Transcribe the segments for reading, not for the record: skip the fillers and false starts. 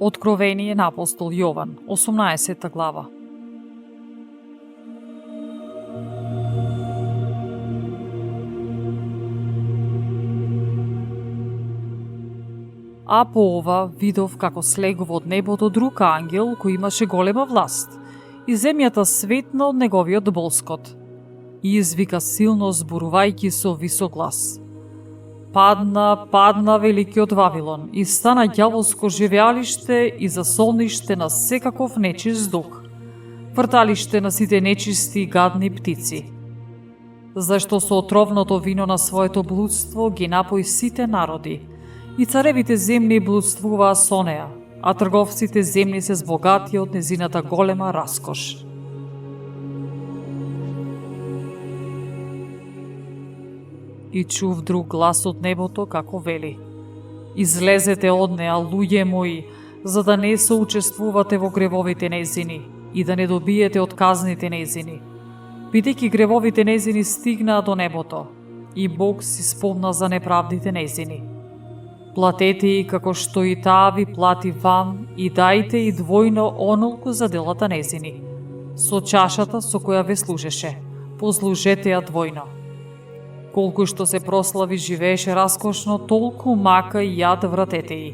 Откровение на апостол Јован, 18 глава. А по ова видов како слегува од небото друг ангел кој имаше голема власт, и земјата светна од неговиот болскот, и извика силно зборувајќи со висок глас: Падна великиот Вавилон и стана ѓаволско живеалиште и засолниште на секаков нечист дух, врталиште на сите нечисти и гадни птици. Зашто со отровното вино на своето блудство ги напои сите народи, и царевите земни блудствуваа со неа, а трговците земни се збогатија од незината голема раскош. И чув друг глас од небото како вели: Излезете од неа, луѓе мои, за да не соучествувате во гревовите незини и да не добиете од казните незини. Бидејќи гревовите незини стигнаа до небото, и Бог си спомна за неправдите незини. Платете и како што и таа ви плати вам, и дајте и двојно онолку за делата незини. Со чашата со која ве служеше, послужете ја двојно. Колку што се прослави живееше раскошно, толку мака и јад вратете и.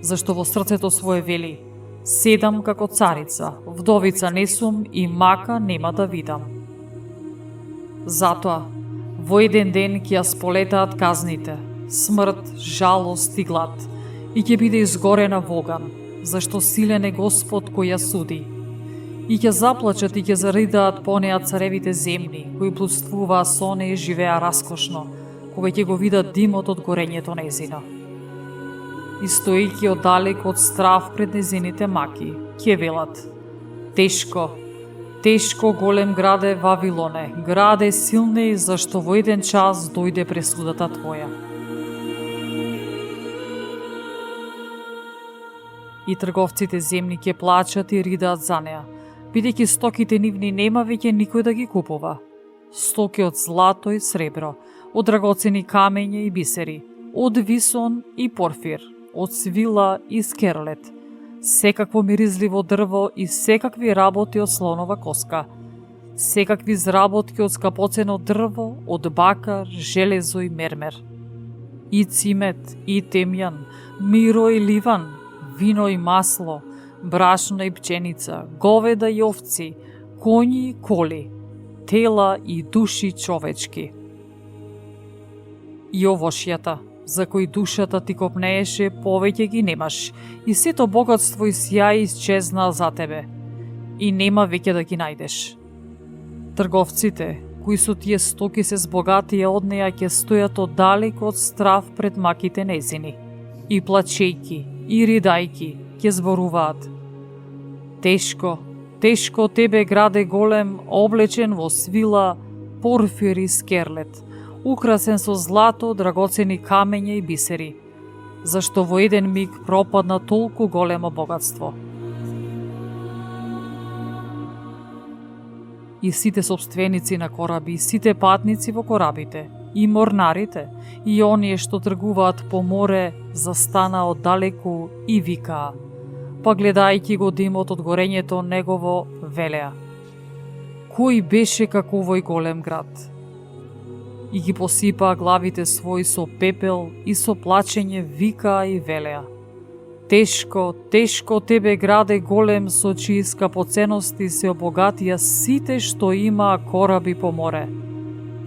Зашто во срцето свое вели: седам како царица, вдовица не сум и мака нема да видам. Затоа, во еден ден ќе ја сполетаат казните, смрт, жалост и глад, и ќе биде изгорена во оган, зашто силен е Господ кој ја суди. И ќе заплачат и ќе заридаат по неа царевите земни, кои блудствуваа со неа и живеа раскошно, кога ќе го видат димот од горењето незино. И стоејќи оддалек од страв пред незините маки, ќе велат: Тешко, тешко голем граде Вавилоне, граде силне, зашто во еден час дојде пресудата твоја. И трговците земни ќе плачат и ридаат за неа, бидејќи стоките нивни нема веќе никој да ги купува. Стоки од злато и сребро, од драгоцени камења и бисери, од висон и порфир, од свила и скерлет, секакво миризливо дрво и секакви работи од слонова коска, секакви зработки од скапоцено дрво, од бакар, железо и мермер, и цимет, и темјан, миро и ливан, вино и масло, брашно и пченица, говеда и овци, коњи и коли, тела и души човечки. И овошјата, за кои душата ти копнееше, повеќе ги немаш, и сето богатство и сјај исчезнаа за тебе, и нема веќе да ги најдеш. Трговците, кои со тие стоки се збогатија од неа, ќе стојат оддалек од страв пред маките незини, и плачејки, и ридајки, ќе зборуваат: Тешко, тешко тебе граде голем, облечен во свила, порфир и скерлет, украсен со злато, драгоцени камења и бисери, зашто во еден миг пропадна толку големо богатство. И сите собственици на кораби, и сите патници во корабите, и морнарите, и оние што тргуваат по море, застана оддалеку и викаа, па гледајќи го димот од горењето негово, велеа: Кој беше како овој голем град? И ги посипаа главите своји со пепел и со плачење викаа и велеа: Тешко, тешко тебе граде голем, со чии скапоценности се обогатија сите што имаа кораби по море,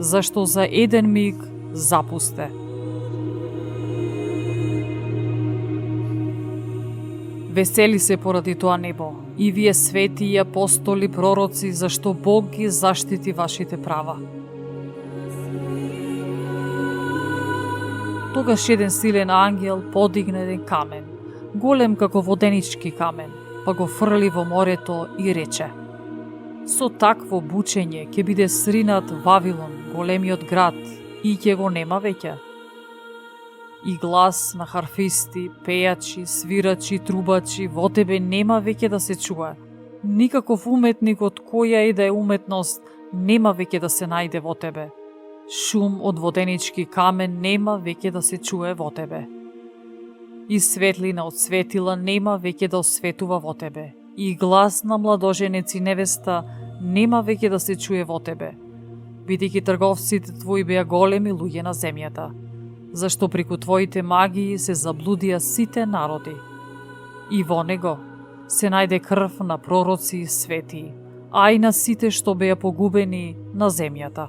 зашто за еден миг запусте. Весели се поради тоа небо, и вие свети и апостоли, пророци, зашто Бог ги заштити вашите права. Тогаш еден силен ангел подигна еден камен, голем како воденички камен, па го фрли во морето и рече: Со такво бучење ќе биде сринат Вавилон, големиот град, и ќе го нема веќе. И глас на харфисти, пејачи, свирачи, трубачи во тебе нема веќе да се чуе. Никаков уметник од која и да е уметност нема веќе да се најде во тебе. Шум од воденички камен нема веќе да се чуе во тебе. И светлина од светила нема веќе да осветува во тебе, и глас на младоженец и невеста нема веќе да се чуе во тебе, бидејќи трговците твои беа големи луѓе на земјата, зашто преку твоите магии се заблудија сите народи. И во него се најде крв на пророци и свети, а и на сите што беа погубени на земјата.